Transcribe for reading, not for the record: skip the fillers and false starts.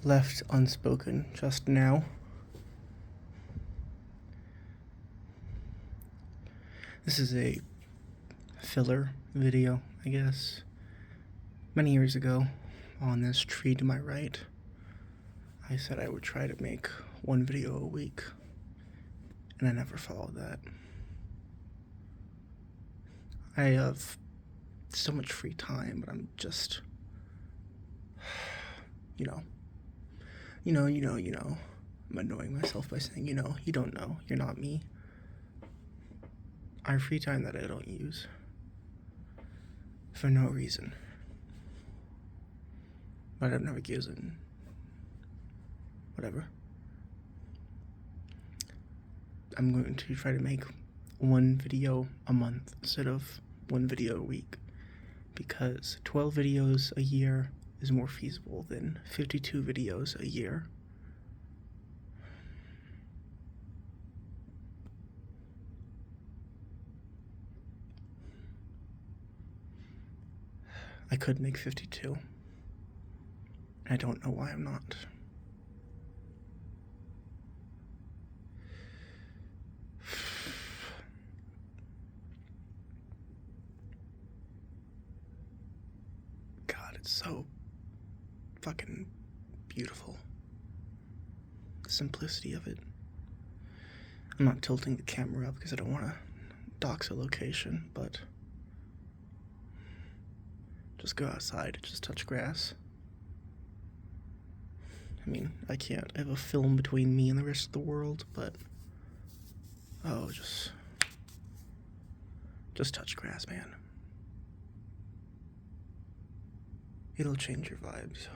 left unspoken just now. This is a filler video, I guess. Many years ago, on this tree to my right, I said I would try to make one video a week, and I never followed that. I have so much free time, but I'm just, you know. I'm annoying myself by saying, you don't know, you're not me. I have free time that I don't use. For no reason. But I've never given. Whatever. I'm going to try to make one video a month instead of one video a week, because 12 videos a year is more feasible than 52 videos a year. I could make 52. I don't know why I'm not. God, it's so fucking beautiful. The simplicity of it. I'm not tilting the camera up because I don't want to dox a location, but just go outside and just touch grass. I mean, I can't. I have a film between me and the rest of the world, but just touch grass, man. It'll change your vibes.